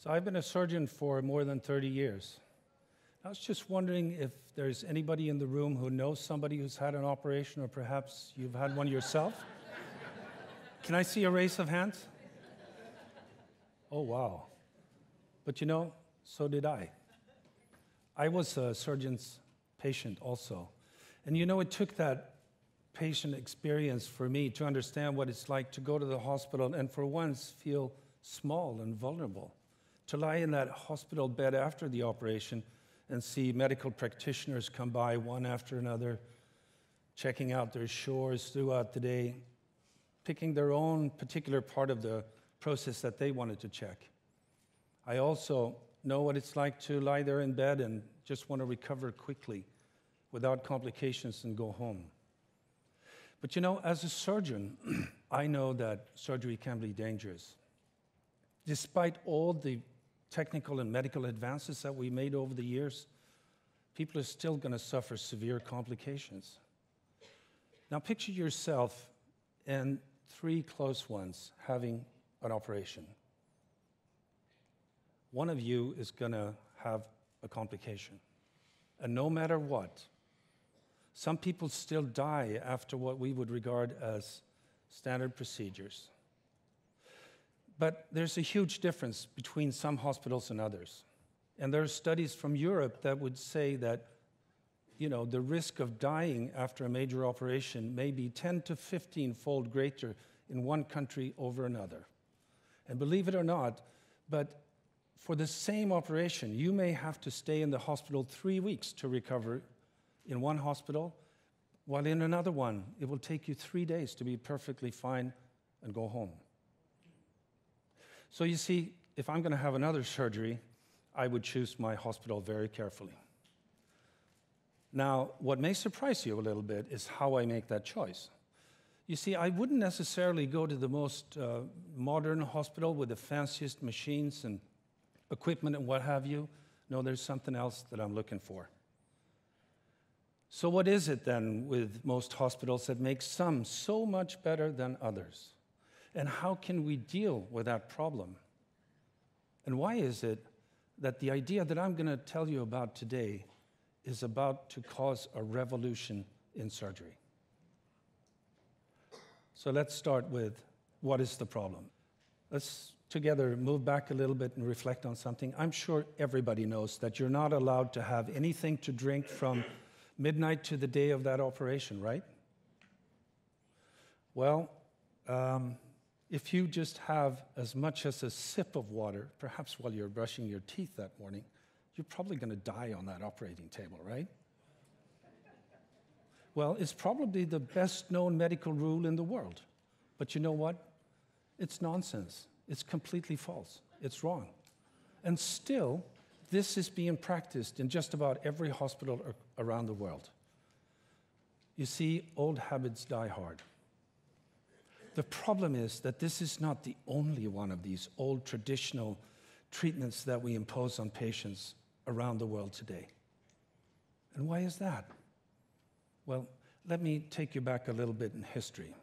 So I've been a surgeon for more than 30 years. I was just wondering if there's anybody in the room who knows somebody who's had an operation, or perhaps you've had one yourself. Can I see a raise of hands? Oh, wow. But you know, so did I. I was a surgeon's patient also. And you know, it took that patient experience for me to understand what it's like to go to the hospital and for once feel small and vulnerable. To lie in that hospital bed after the operation and see medical practitioners come by one after another, checking out their chores throughout the day, picking their own particular part of the process that they wanted to check. I also know what it's like to lie there in bed and just want to recover quickly without complications and go home. But you know, as a surgeon, I know that surgery can be dangerous. Despite all the technical and medical advances that we made over the years, people are still going to suffer severe complications. Now picture yourself and 3 close ones having an operation. One of you is going to have a complication. And no matter what, some people still die after what we would regard as standard procedures. But there's a huge difference between some hospitals and others. And there are studies from Europe that would say that, you know, the risk of dying after a major operation may be 10 to 15-fold greater in one country over another. And believe it or not, but for the same operation, you may have to stay in the hospital 3 weeks to recover in one hospital, while in another one, it will take you 3 days to be perfectly fine and go home. So you see, if I'm going to have another surgery, I would choose my hospital very carefully. Now, what may surprise you a little bit is how I make that choice. You see, I wouldn't necessarily go to the most modern hospital with the fanciest machines and equipment and what have you. No, there's something else that I'm looking for. So what is it then with most hospitals that makes some so much better than others? And how can we deal with that problem? And why is it that the idea that I'm going to tell you about today is about to cause a revolution in surgery? So let's start with, what is the problem? Let's together move back a little bit and reflect on something. I'm sure everybody knows that you're not allowed to have anything to drink from midnight to the day of that operation, right? Well, if you just have as much as a sip of water, perhaps while you're brushing your teeth that morning, you're probably going to die on that operating table, right? Well, it's probably the best known medical rule in the world. But you know what? It's nonsense. It's completely false. It's wrong. And still, this is being practiced in just about every hospital around the world. You see, old habits die hard. The problem is that this is not the only one of these old traditional treatments that we impose on patients around the world today. And why is that? Well, let me take you back a little bit in history.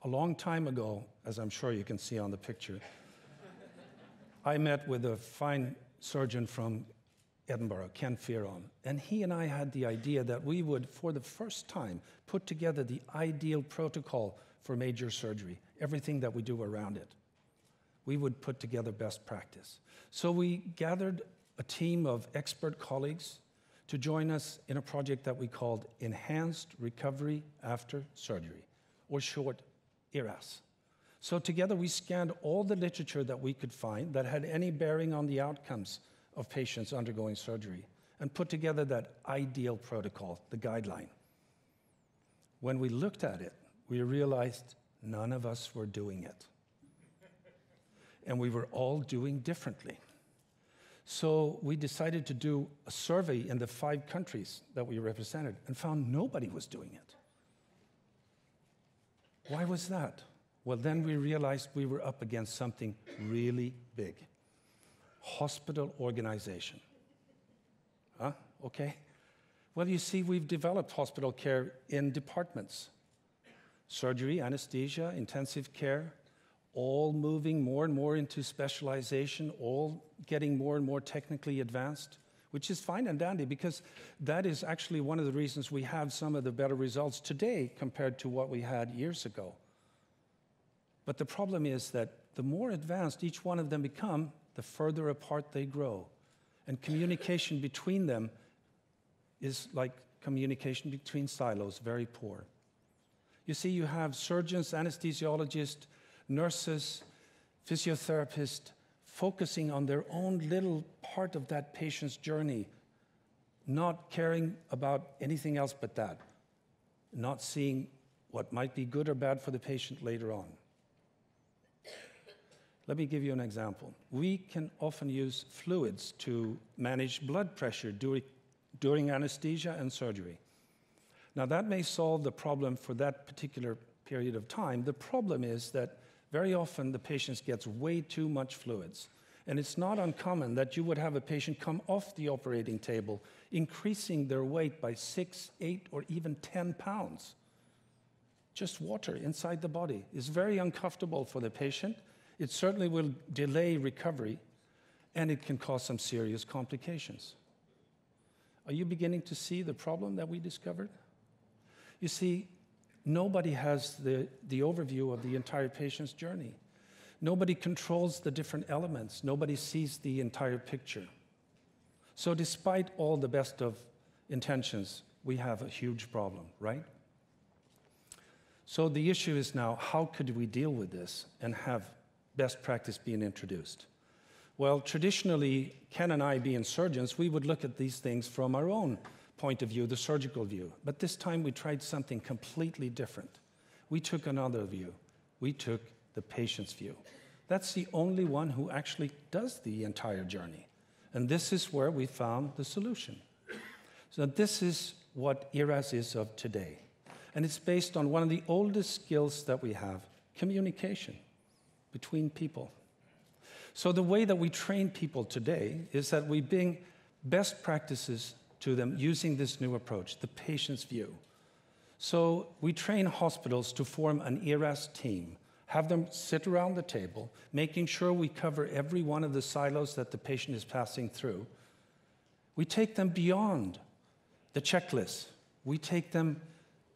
A long time ago, as I'm sure you can see on the picture, I met with a fine surgeon from Edinburgh, Ken Fearon, and he and I had the idea that we would, for the first time, put together the ideal protocol for major surgery, everything that we do around it. We would put together best practice. So we gathered a team of expert colleagues to join us in a project that we called Enhanced Recovery After Surgery, or short, ERAS. So together we scanned all the literature that we could find that had any bearing on the outcomes of patients undergoing surgery and put together that ideal protocol, the guideline. When we looked at it, we realized none of us were doing it. And we were all doing differently. So we decided to do a survey in the 5 countries that we represented and found nobody was doing it. Why was that? Well, then we realized we were up against something really big. Hospital organization. Huh? Okay. Well, you see, we've developed hospital care in departments. Surgery, anesthesia, intensive care, all moving more and more into specialization, all getting more and more technically advanced, which is fine and dandy because that is actually one of the reasons we have some of the better results today compared to what we had years ago. But the problem is that the more advanced each one of them become, the further apart they grow. And communication between them is like communication between silos, very poor. You see, you have surgeons, anesthesiologists, nurses, physiotherapists focusing on their own little part of that patient's journey, not caring about anything else but that, not seeing what might be good or bad for the patient later on. Let me give you an example. We can often use fluids to manage blood pressure during anesthesia and surgery. Now, that may solve the problem for that particular period of time. The problem is that very often the patient gets way too much fluids. And it's not uncommon that you would have a patient come off the operating table, increasing their weight by 6, 8, or even 10 pounds. Just water inside the body is very uncomfortable for the patient. It certainly will delay recovery, and it can cause some serious complications. Are you beginning to see the problem that we discovered? You see, nobody has the overview of the entire patient's journey. Nobody controls the different elements. Nobody sees the entire picture. So despite all the best of intentions, we have a huge problem, right? So the issue is now, how could we deal with this and have best practice being introduced? Well, traditionally, Ken and I being surgeons, we would look at these things from our own point of view, the surgical view. But this time we tried something completely different. We took another view. We took the patient's view. That's the only one who actually does the entire journey. And this is where we found the solution. So this is what ERAS is of today. And it's based on one of the oldest skills that we have, communication between people. So the way that we train people today is that we bring best practices to them using this new approach, the patient's view. So we train hospitals to form an ERAS team, have them sit around the table, making sure we cover every one of the silos that the patient is passing through. We take them beyond the checklist. We take them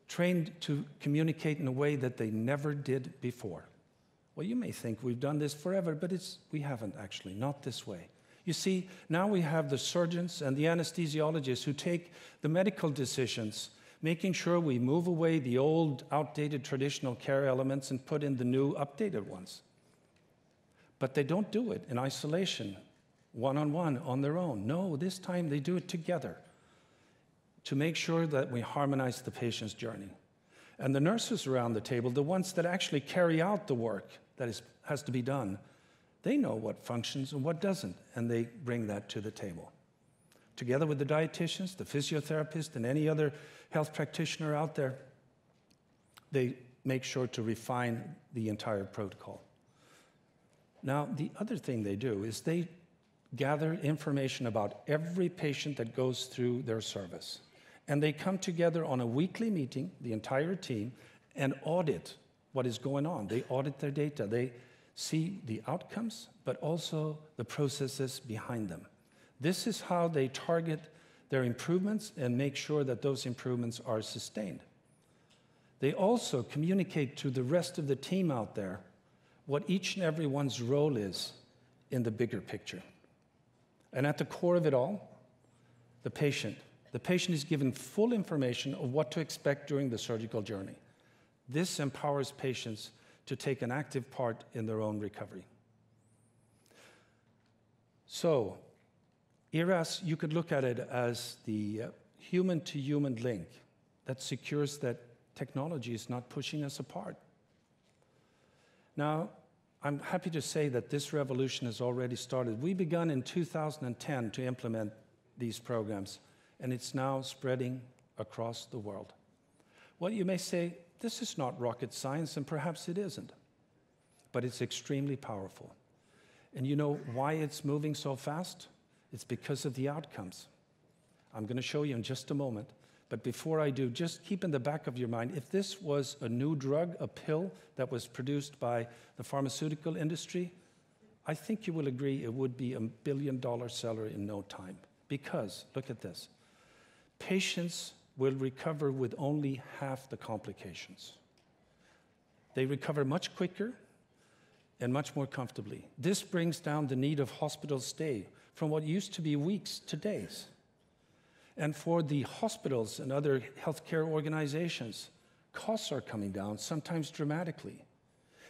trained to communicate in a way that they never did before. Well, you may think we've done this forever, but we haven't actually, not this way. You see, now we have the surgeons and the anesthesiologists who take the medical decisions, making sure we move away the old, outdated traditional care elements and put in the new, updated ones. But they don't do it in isolation, one-on-one, on their own. No, this time they do it together to make sure that we harmonize the patient's journey. And the nurses around the table, the ones that actually carry out the work that has to be done, they know what functions and what doesn't, and they bring that to the table. Together with the dietitians, the physiotherapist, and any other health practitioner out there, they make sure to refine the entire protocol. Now, the other thing they do is they gather information about every patient that goes through their service. And they come together on a weekly meeting, the entire team, and audit what is going on. They audit their data. They see the outcomes, but also the processes behind them. This is how they target their improvements and make sure that those improvements are sustained. They also communicate to the rest of the team out there what each and every one's role is in the bigger picture. And at the core of it all, the patient. The patient is given full information of what to expect during the surgical journey. This empowers patients to take an active part in their own recovery. So, ERAS, you could look at it as the human-to-human link that secures that technology is not pushing us apart. Now, I'm happy to say that this revolution has already started. We began in 2010 to implement these programs, and it's now spreading across the world. Well, you may say, this is not rocket science, and perhaps it isn't, but it's extremely powerful. And you know why it's moving so fast? It's because of the outcomes. I'm going to show you in just a moment. But before I do, just keep in the back of your mind, if this was a new drug, a pill that was produced by the pharmaceutical industry, I think you will agree it would be $1 billion seller in no time. Because, look at this, patients will recover with only half the complications. They recover much quicker and much more comfortably. This brings down the need of hospital stay from what used to be weeks to days. And for the hospitals and other healthcare organizations, costs are coming down, sometimes dramatically.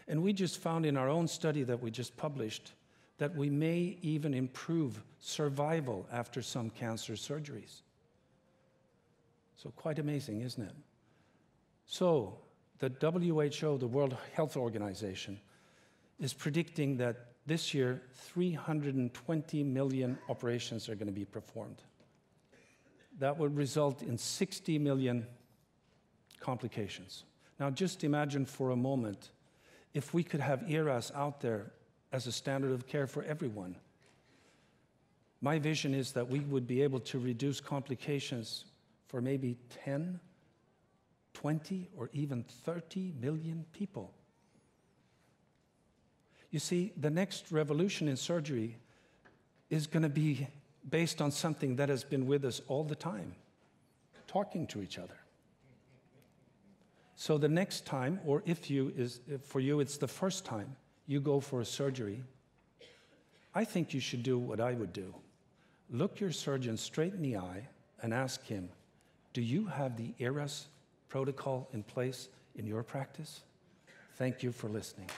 And we just found in our own study that we just published that we may even improve survival after some cancer surgeries. So quite amazing, isn't it? So the WHO, the World Health Organization, is predicting that this year 320 million operations are going to be performed. That would result in 60 million complications. Now just imagine for a moment if we could have ERAS out there as a standard of care for everyone. My vision is that we would be able to reduce complications for maybe 10, 20, or even 30 million people. You see, the next revolution in surgery is going to be based on something that has been with us all the time, talking to each other. So the next time, or if for you it's the first time you go for a surgery, I think you should do what I would do. Look your surgeon straight in the eye and ask him, do you have the ERAS protocol in place in your practice? Thank you for listening.